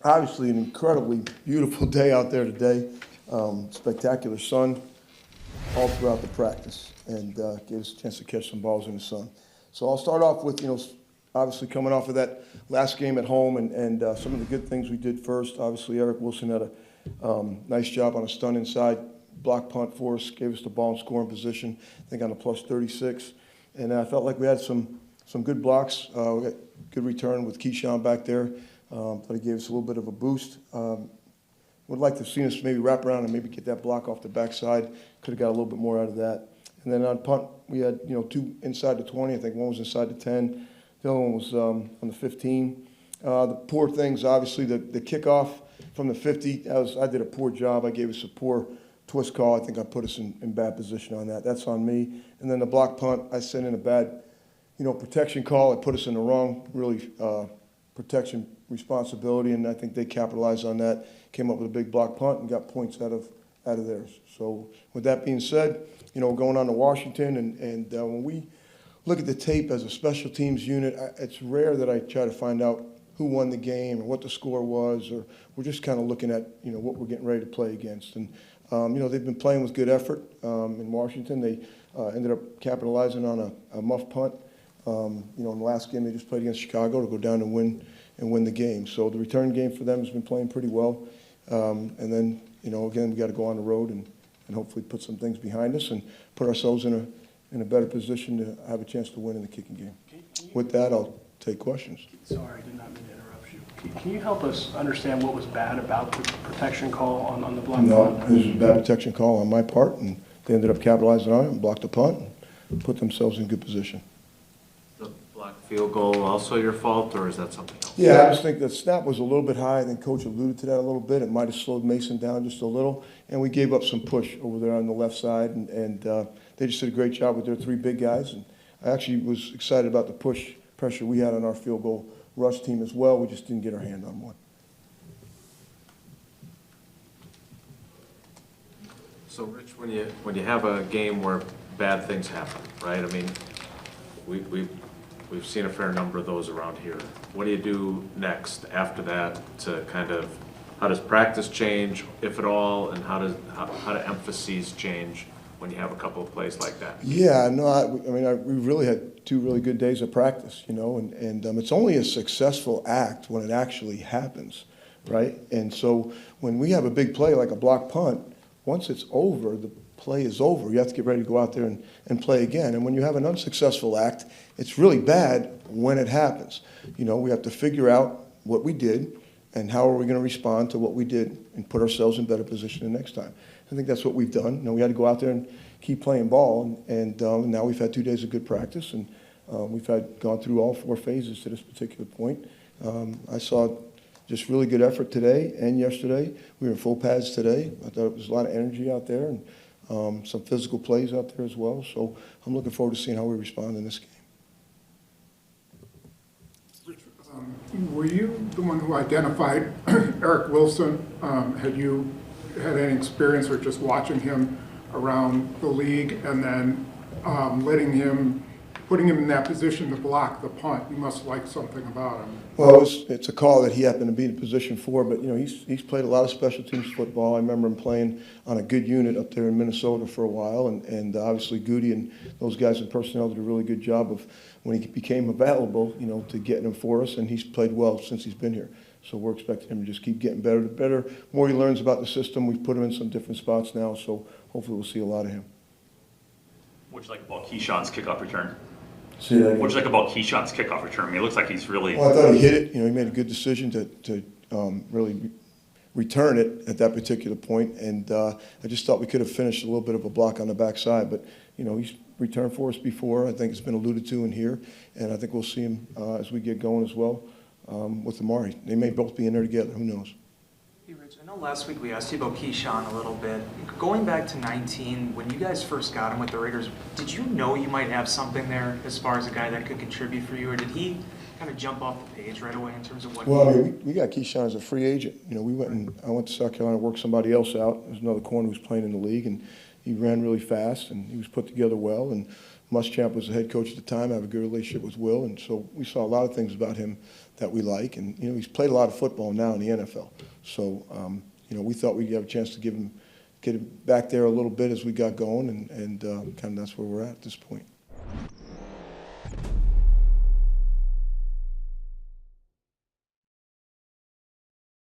Obviously, an incredibly beautiful day out there today. Spectacular sun all throughout the practice, and gave us a chance to catch some balls in the sun. So I'll start off with, obviously coming off of that last game at home and some of the good things we did first. Obviously, Eric Wilson had a nice job on a stun inside block punt for us, gave us the ball in scoring position, I think on a plus 36. And I felt like we had some good blocks. We got good return with Keyshawn back there. Thought he gave us a little bit of a boost. Would like to have seen us maybe wrap around and maybe get that block off the backside. Could have got a little bit more out of that. And then on punt, we had two inside the 20. I think one was inside the 10. The other one was on the 15. The poor things, obviously, the kickoff from the 50. I did a poor job. I gave us a poor twist call. I think I put us in bad position on that. That's on me. And then the block punt, I sent in a bad, protection call. It put us in the wrong, really, protection responsibility, and I think they capitalized on that, came up with a big block punt and got points out of theirs. So with that being said, going on to Washington, and when we look at the tape as a special teams unit, it's rare that I try to find out who won the game or what the score was, or we're just kind of looking at, what we're getting ready to play against. And, they've been playing with good effort in Washington. They ended up capitalizing on a muff punt. In the last game they just played against Chicago to go down and win the game. So the return game for them has been playing pretty well. And then, again, we got to go on the road and hopefully put some things behind us and put ourselves in a better position to have a chance to win in the kicking game. With that, I'll take questions. Sorry, I did not mean to interrupt you. Can you help us understand what was bad about the protection call on the block No, punt? it was a bad protection call on my part, and they ended up capitalizing on it and blocked the punt and put themselves in good position. The block field goal also your fault, or is that something else? Yeah, I just think the snap was a little bit high. I think Coach alluded to that a little bit. It might have slowed Mason down just a little, and we gave up some push over there on the left side, and they just did a great job with their three big guys. And I actually was excited about the push pressure we had on our field goal rush team as well. We just didn't get our hand on one. So, Rich, when you have a game where bad things happen, right? I mean, we've seen a fair number of those around here. What do you do next after that to how does practice change, if at all, and how do emphases change when you have a couple of plays like that? Yeah, no, we really had two really good days of practice, and it's only a successful act when it actually happens, right? And so when we have a big play like a block punt, once it's over, the play is over. You have to get ready to go out there and play again. And when you have an unsuccessful act, it's really bad when it happens. We have to figure out what we did and how are we going to respond to what we did and put ourselves in better position the next time. I think that's what we've done. We had to go out there and keep playing ball, and now we've had 2 days of good practice, and we've gone through all 4 phases to this particular point. I saw just really good effort today and yesterday. We were in full pads today. I thought it was a lot of energy out there and some physical plays out there as well. So I'm looking forward to seeing how we respond in this game. Rich, were you the one who identified Eric Wilson? Had you had any experience or just watching him around the league and then putting him in that position to block the punt? You must like something about him. Well, it's a call that he happened to be in position for, but he's played a lot of special teams football. I remember him playing on a good unit up there in Minnesota for a while, and obviously Goody and those guys in personnel did a really good job of when he became available, to getting him for us, and he's played well since he's been here. So we're expecting him to just keep getting better. The better, more he learns about the system. We've put him in some different spots now, so hopefully we'll see a lot of him. What'd you like about Keyshawn's kickoff return? See that again? What'd you like about Keyshawn's kickoff return? I mean, it looks like he's really... Well, I thought he hit it. He made a good decision to really return it at that particular point, and I just thought we could have finished a little bit of a block on the backside, but he's returned for us before. I think it's been alluded to in here, and I think we'll see him as we get going as well with Amari. They may both be in there together. Who knows? Hey, Rich, I know last week we asked you about Keyshawn a little bit. Going back to 19, when you guys first got him with the Raiders, did you know you might have something there as far as a guy that could contribute for you, or did he kind of jump off the page right away in terms of what? Well, we got Keyshawn as a free agent. I went to South Carolina to work somebody else out. There's another corner who was playing in the league, and he ran really fast, and he was put together well. And Muschamp was the head coach at the time. I have a good relationship with Will, and so we saw a lot of things about him that we like. And he's played a lot of football now in the NFL. So we thought we'd have a chance to get him back there a little bit as we got going, and kind of that's where we're at this point.